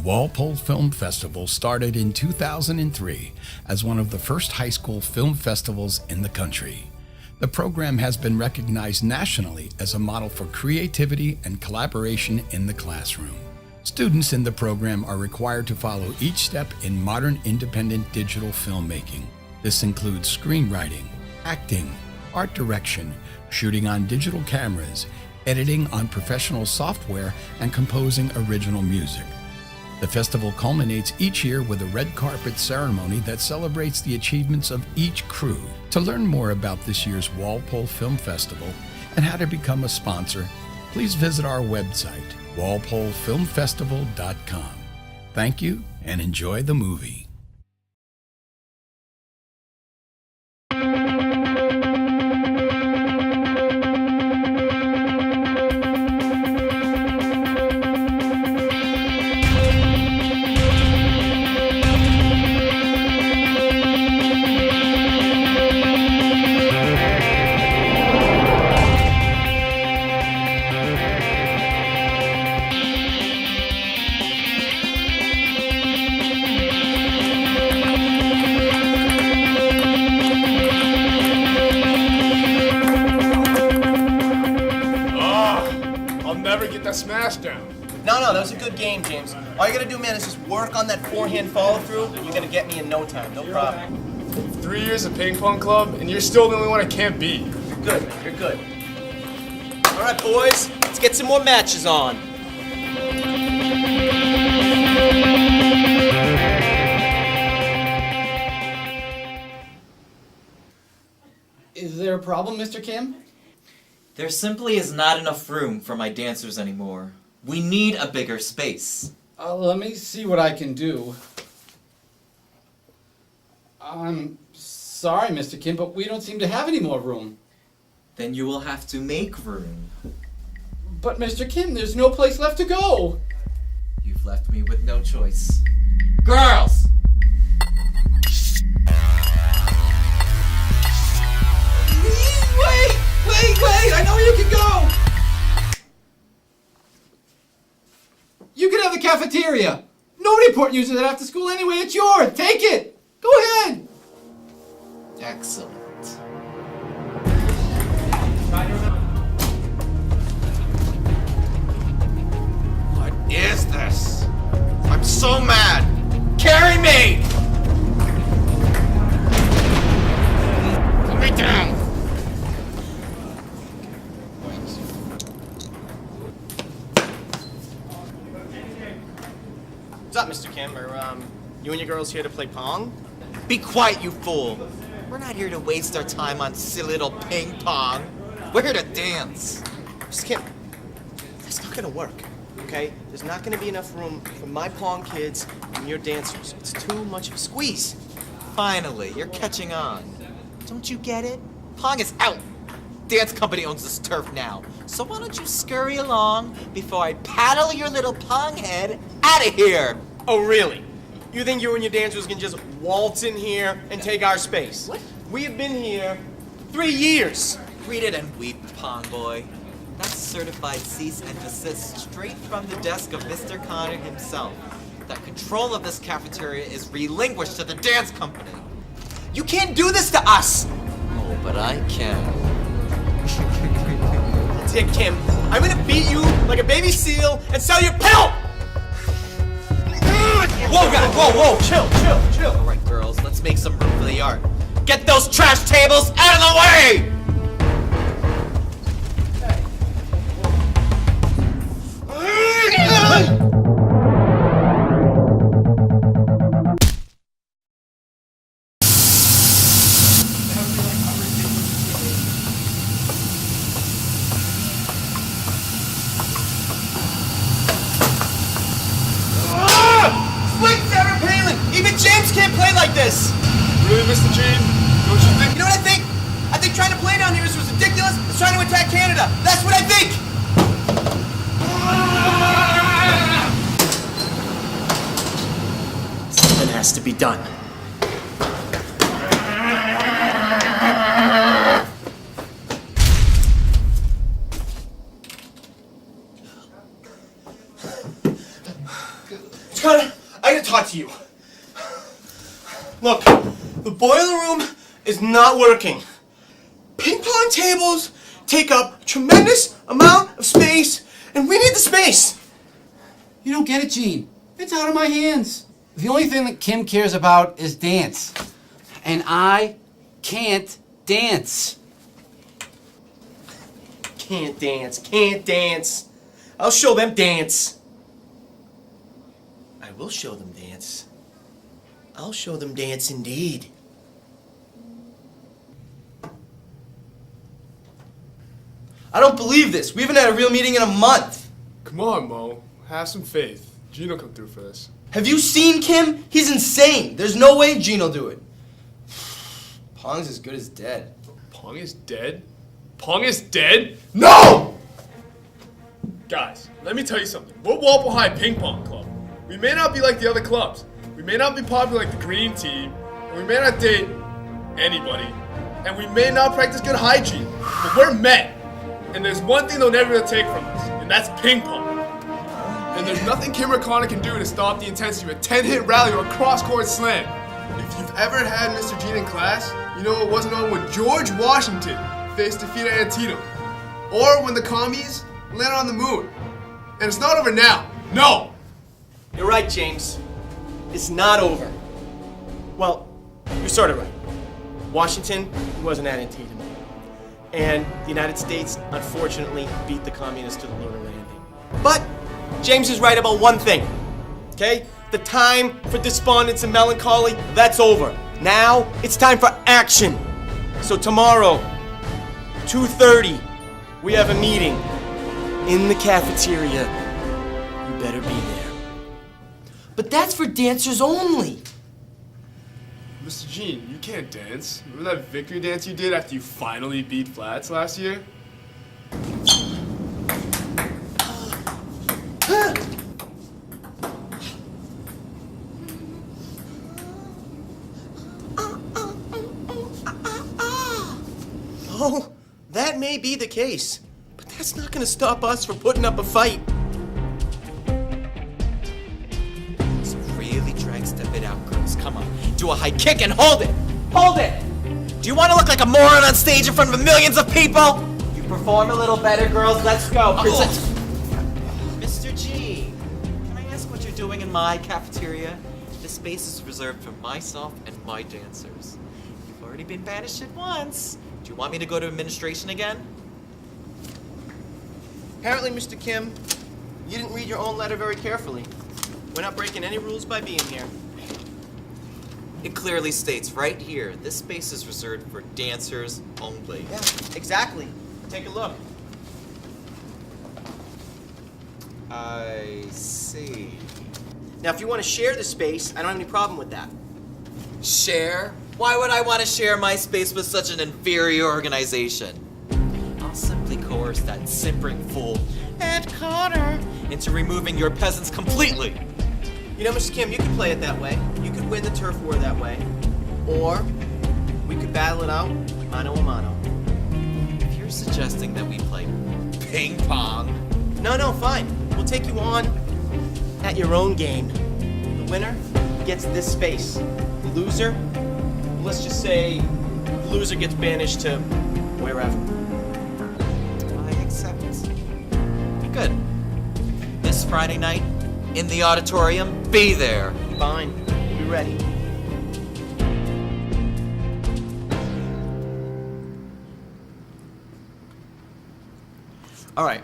Walpole Film Festival started in 2003 as one of the first high school film festivals in the country. The program has been recognized nationally as a model for creativity and collaboration in the classroom. Students in the program are required to follow each step in modern independent digital filmmaking. This includes screenwriting, acting, art direction, shooting on digital cameras, editing on professional software, and composing original music. The festival culminates each year with a red carpet ceremony that celebrates the achievements of each crew. To learn more about this year's Walpole Film Festival and how to become a sponsor, please visit our website, walpolefilmfestival.com. Thank you and enjoy the movie. Smash down. No, that was a good game, James. All you gotta do, man, is just work on that forehand follow-through, and you're gonna get me in no time. No problem. 3 years of ping pong club, and you're still the only one I can't beat. You're good, man. You're good. All right, boys. Let's get some more matches on. Is there a problem, Mr. Kim? There simply is not enough room for my dancers anymore. We need a bigger space. Let me see what I can do. I'm sorry, Mr. Kim, but we don't seem to have any more room. Then you will have to make room. But Mr. Kim, there's no place left to go. You've left me with no choice. Girls! Wait! I know where you can go! You can have the cafeteria. Nobody important uses it after school anyway. It's yours. Take it. Go ahead. Excellent. What is this? I'm so mad! Carry me! Put me down! What's up, Mr. Kim? Are you and your girls here to play Pong? Be quiet, you fool! We're not here to waste our time on silly little ping pong. We're here to dance. Mr. Kim, that's not gonna work, okay? There's not gonna be enough room for my Pong kids and your dancers. It's too much of a squeeze. Finally, you're catching on. Don't you get it? Pong is out. Dance company owns this turf now. So why don't you scurry along before I paddle your little Pong head out of here? Oh, really? You think you and your dancers can just waltz in here and take our space? What? We have been here 3 years. Read it and weep, Pong boy. That's certified cease and desist straight from the desk of Mr. Connor himself. That control of this cafeteria is relinquished to the dance company. You can't do this to us! Oh, but I can. That's it, Kim. I'm gonna beat you like a baby seal and sell your pill! Whoa, guys, whoa! Chill. All right, girls, let's make some room for the art. Get those trash tables out of the way! Even James can't play like this! Really, Mr. Gene? Don't you think? You know what I think? I think trying to play down here is as ridiculous as trying to attack Canada. That's what I think! Something has to be done. Connor, I gotta talk to you. Look, the boiler room is not working. Ping pong tables take up a tremendous amount of space, and we need the space. You don't get it, Gene. It's out of my hands. The only thing that Kim cares about is dance. And I can't dance. Can't dance, can't dance. I'll show them dance. I will show them dance. I'll show them dance indeed. I don't believe this. We haven't had a real meeting in a month. Come on, Mo. Have some faith. Gene will come through for this. Have you seen Kim? He's insane. There's no way Gene will do it. Pong's as good as dead. Pong is dead? Pong is dead? No! Guys, let me tell you something. We're Walpole High Ping Pong Club. We may not be like the other clubs. We may not be popular like the green team. And we may not date anybody. And we may not practice good hygiene. But we're men. And there's one thing they'll never take from us. And that's ping pong. And there's nothing Kim or Connor can do to stop the intensity of a 10-hit rally or a cross-court slam. If you've ever had Mr. Gene in class, you know it wasn't on when George Washington faced defeat at Antietam. Or when the commies landed on the moon. And it's not over now. No! You're right, James. It's not over. Well, you're sort of right. Washington wasn't at Antietam. And the United States, unfortunately, beat the communists to the lunar landing. But James is right about one thing, okay? The time for despondence and melancholy, that's over. Now, it's time for action. So tomorrow, 2:30, we have a meeting in the cafeteria. You better be there. But that's for dancers only. Mr. Gene, you can't dance. Remember that victory dance you did after you finally beat Flats last year? Oh, that may be the case, but that's not gonna stop us from putting up a fight. So really try and step it out, girls. Come on. Do a high kick and hold it! Hold it! Do you want to look like a moron on stage in front of millions of people? You perform a little better, girls. Let's go. Mr. G, can I ask what you're doing in my cafeteria? This space is reserved for myself and my dancers. You've already been banished once. Do you want me to go to administration again? Apparently, Mr. Kim, you didn't read your own letter very carefully. We're not breaking any rules by being here. It clearly states right here, this space is reserved for dancers only. Yeah, exactly. Take a look. I see. Now, if you want to share the space, I don't have any problem with that. Share? Why would I want to share my space with such an inferior organization? I'll simply coerce that simpering fool, Ed Connor, into removing your peasants completely. You know, Mr. Kim, you could play it that way. You could win the turf war that way. Or we could battle it out mano a mano. If you're suggesting that we play ping pong... No, fine. We'll take you on at your own game. The winner gets this space. The loser, let's just say, the loser gets banished to wherever. I accept. Good. This Friday night, in the auditorium, be there. Fine. We'll be ready. All right.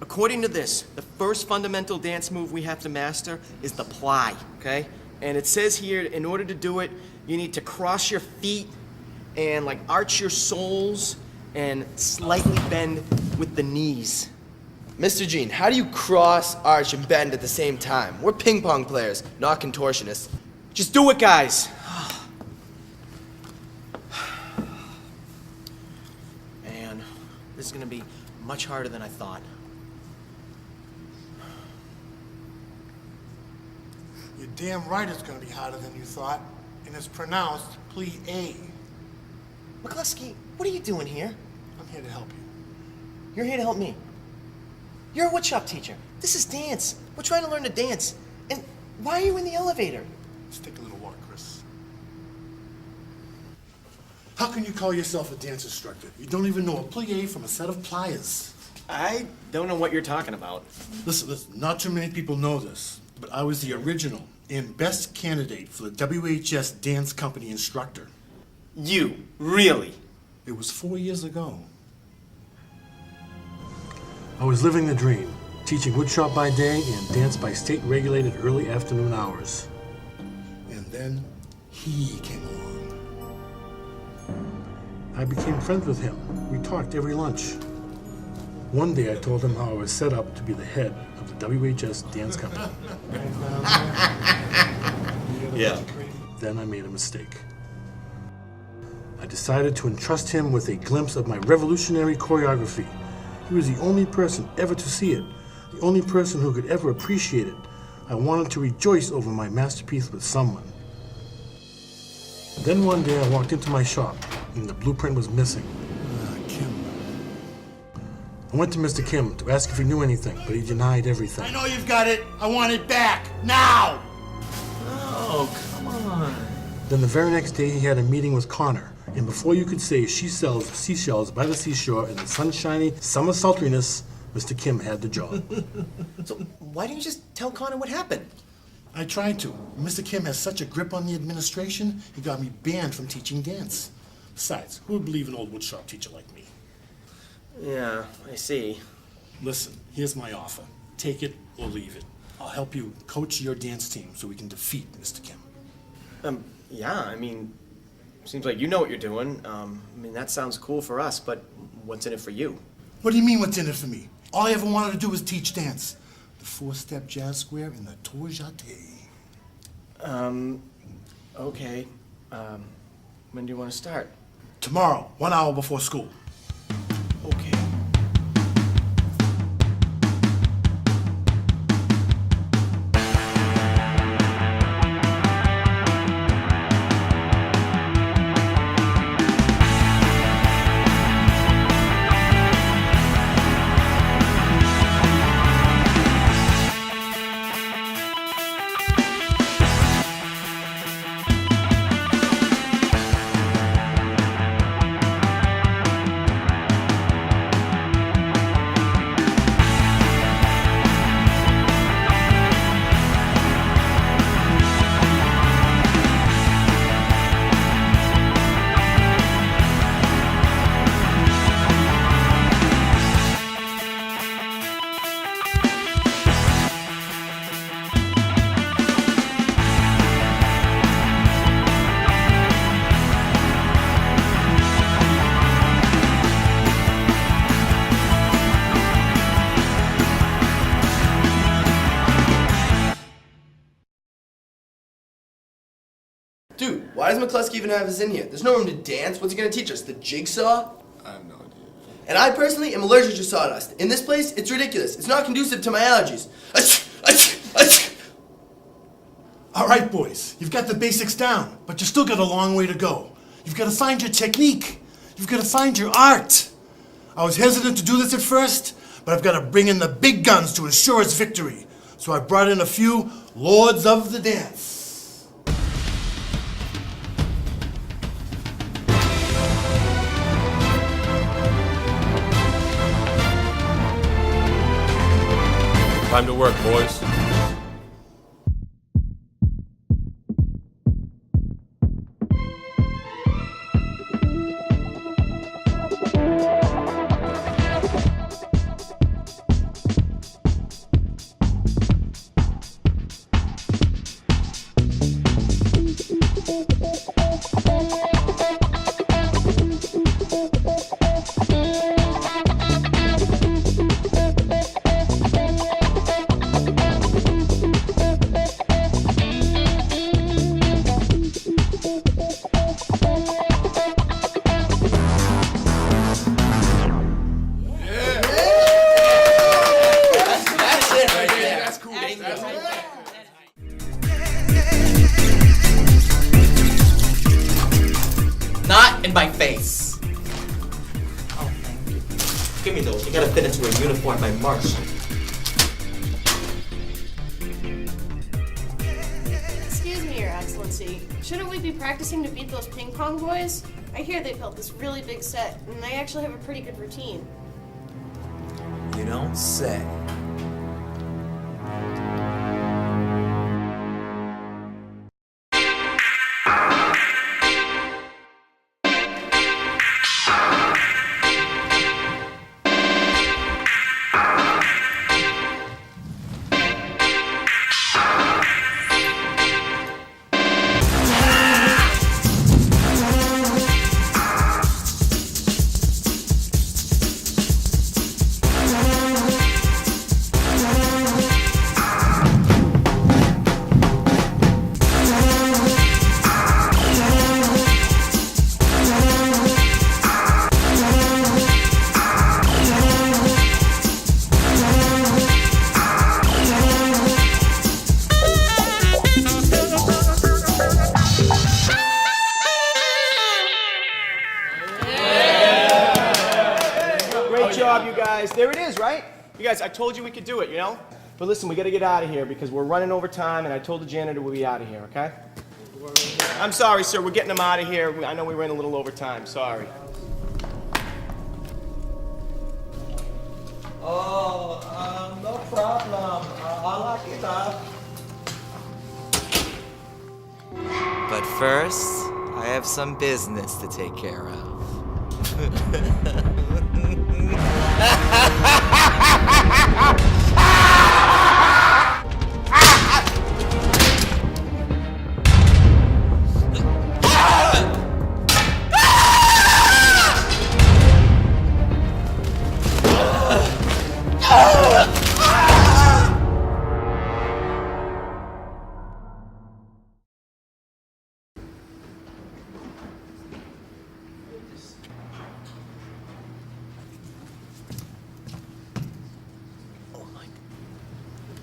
According to this, the first fundamental dance move we have to master is the ply, okay? And it says here, in order to do it, you need to cross your feet and like arch your soles and slightly bend with the knees. Mr. Gene, how do you cross, arch, and bend at the same time? We're ping pong players, not contortionists. Just do it, guys. Man, this is gonna be much harder than I thought. You're damn right it's gonna be harder than you thought, and it's pronounced plea A. McCluskey, what are you doing here? I'm here to help you. You're here to help me. You're a woodshop teacher. This is dance. We're trying to learn to dance. And Why are you in the elevator? Let's take a little walk, Chris. How can you call yourself a dance instructor? You don't even know a plie from a set of pliers. I don't know what you're talking about. Listen, not too many people know this, but I was the original and best candidate for the WHS Dance Company instructor. You? Really? It was 4 years ago. I was living the dream, teaching woodshop by day and dance by state-regulated early afternoon hours. And then he came along. I became friends with him. We talked every lunch. One day I told him how I was set up to be the head of the WHS Dance Company. Yeah. Then I made a mistake. I decided to entrust him with a glimpse of my revolutionary choreography. He was the only person ever to see it, the only person who could ever appreciate it. I wanted to rejoice over my masterpiece with someone. Then one day I walked into my shop, and the blueprint was missing. Kim. I went to Mr. Kim to ask if he knew anything, but he denied everything. I know you've got it. I want it back, now! Oh, come on. Then the very next day he had a meeting with Connor, and before you could say she sells seashells by the seashore in the sunshiny summer sultriness, Mr. Kim had the job. So why didn't you just tell Connor what happened? I tried to. Mr. Kim has such a grip on the administration, he got me banned from teaching dance. Besides, who would believe an old woodshop teacher like me? Yeah, I see. Listen, here's my offer. Take it or leave it. I'll help you coach your dance team so we can defeat Mr. Kim. Yeah, I mean, seems like you know what you're doing. I mean, that sounds cool for us, but what's in it for you? What do you mean, what's in it for me? All I ever wanted to do was teach dance. The 4-step jazz square and the tour jeté. Okay. When do you want to start? Tomorrow, 1 hour before school. Okay. Dude, why does McCluskey even have us in here? There's no room to dance. What's he gonna teach us? The jigsaw? I have no idea. And I personally am allergic to sawdust. In this place, it's ridiculous. It's not conducive to my allergies. All right, boys, you've got the basics down, but you still got a long way to go. You've got to find your technique. You've got to find your art. I was hesitant to do this at first, but I've got to bring in the big guns to ensure its victory. So I brought in a few lords of the dance. Time to work, boys. Not in my face. Oh, thank you. Give me those. You gotta fit into a uniform by March. Excuse me, Your Excellency. Shouldn't we be practicing to beat those ping pong boys? I hear they built this really big set, and they actually have a pretty good routine. You don't say. You guys. There it is, right? You guys, I told you we could do it, you know? But listen, we gotta get out of here because we're running over time and I told the janitor we'll be out of here, okay? I'm sorry, sir. We're getting them out of here. I know we ran a little over time. Sorry. Oh, no problem. I'll lock it up. But first, I have some business to take care of.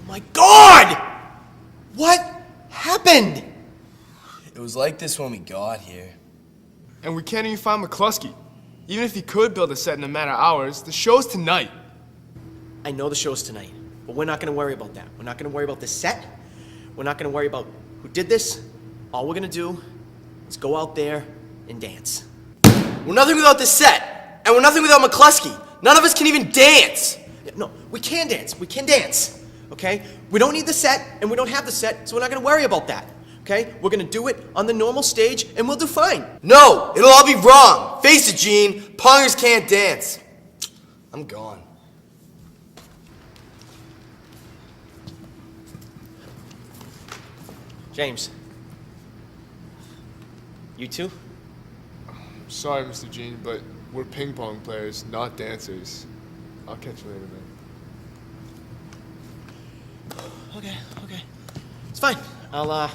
My God! What happened? It was like this when we got here. And we can't even find McCluskey. Even if he could build a set in a matter of hours, the show's tonight. I know the show's tonight, but we're not gonna worry about that. We're not gonna worry about the set. We're not gonna worry about who did this. All we're gonna do is go out there and dance. We're nothing without the set, and we're nothing without McCluskey. None of us can even dance. No, we can dance. We can dance. Okay? We don't need the set, and we don't have the set, so we're not gonna worry about that. Okay? We're gonna do it on the normal stage, and we'll do fine. No, it'll all be wrong. Face it, Gene. Pongers can't dance. I'm gone. James. You too? Sorry, Mr. Gene, but we're ping pong players, not dancers. I'll catch you later, man. Okay. It's fine. I'll,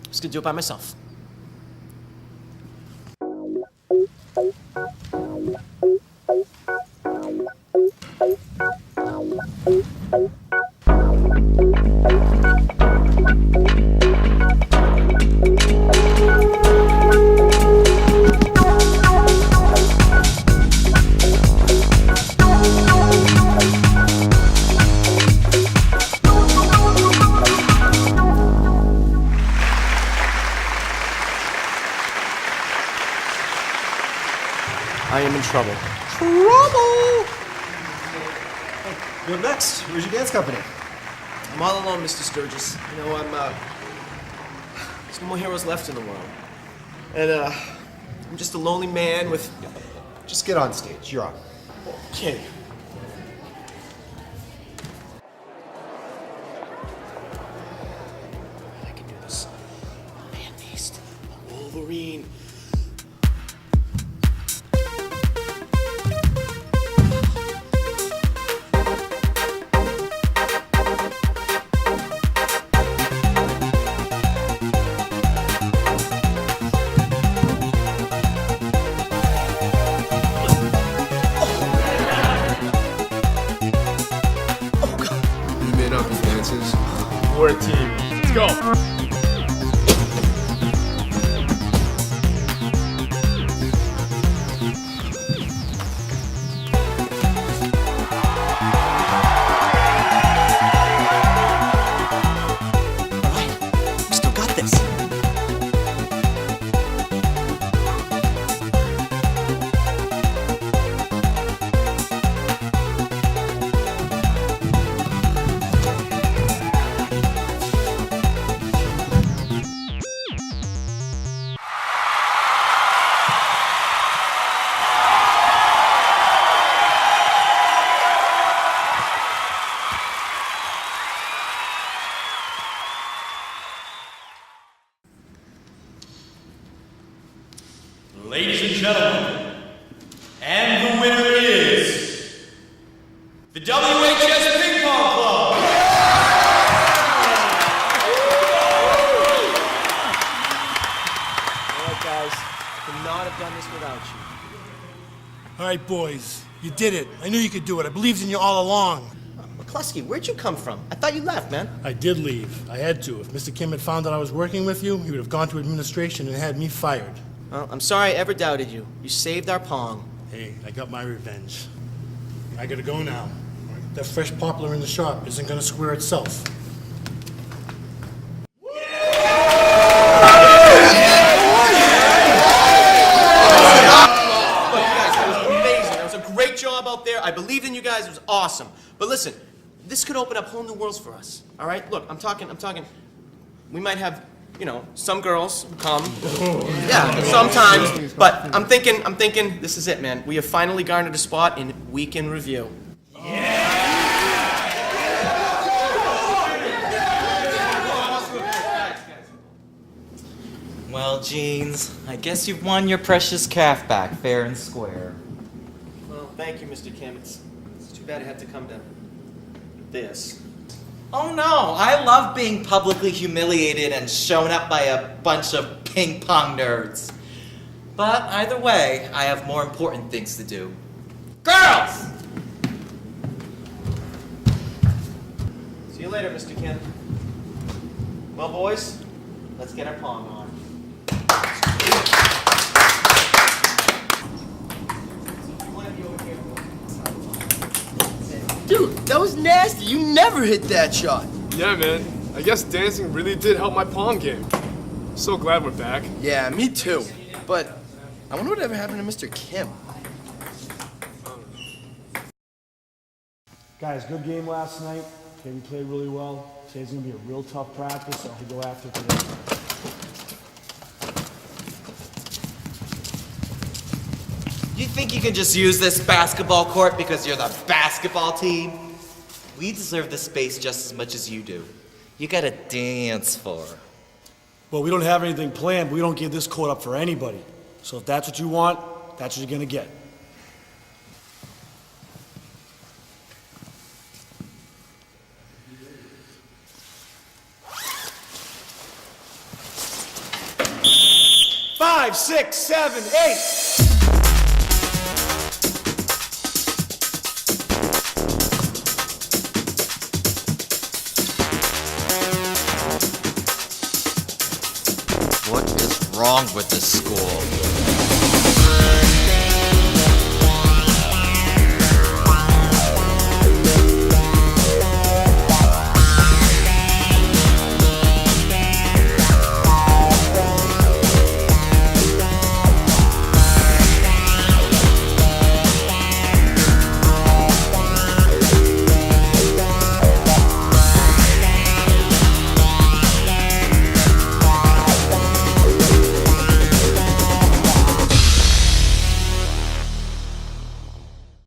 just gonna do it by myself. I am in trouble. Trouble! You're next. Where's your dance company? I'm all alone, Mr. Sturgis. You know, there's no more heroes left in the world. And, I'm just a lonely man with... Just get on stage. You're on. Okay. I can do this. Man beast. Wolverine. We're a team. Let's go. Ladies and gentlemen, and the winner is the WHS Ping Pong Club. All right, guys. Could not have done this without you. All right, boys. You did it. I knew you could do it. I believed in you all along. McCluskey, where'd you come from? I thought you left, man. I did leave. I had to. If Mr. Kim had found out I was working with you, he would have gone to administration and had me fired. Well, I'm sorry I ever doubted you. You saved our Pong. Hey, I got my revenge. I gotta go now. That fresh poplar in the shop isn't gonna square itself. Great job out there. I believed in you guys. It was awesome. But listen, this could open up whole new worlds for us. All right? Look, I'm talking. We might have, some girls come. Yeah, sometimes. But I'm thinking, this is it, man. We have finally garnered a spot in Week in Review. Well, Jeans, I guess you've won your precious calf back fair and square. Well, thank you, Mr. Kim. It's too bad it had to come to this. Oh no, I love being publicly humiliated and shown up by a bunch of ping pong nerds. But either way, I have more important things to do. Girls! See you later, Mr. Kim. Well, boys, let's get our Pong on. Dude, that was nasty. You never hit that shot. Yeah, man. I guess dancing really did help my Pong game. I'm so glad we're back. Yeah, me too. But I wonder whatever happened to Mr. Kim. Guys, good game last night. Okay, we played really well. Today's gonna be a real tough practice, so I'll go after today. You think you can just use this basketball court because you're the basketball team? We deserve this space just as much as you do. You got a dance floor. Well, we don't have anything planned, but we don't give this court up for anybody. So if that's what you want, that's what you're gonna get. Five, 6, 7, 8. What is wrong with this school?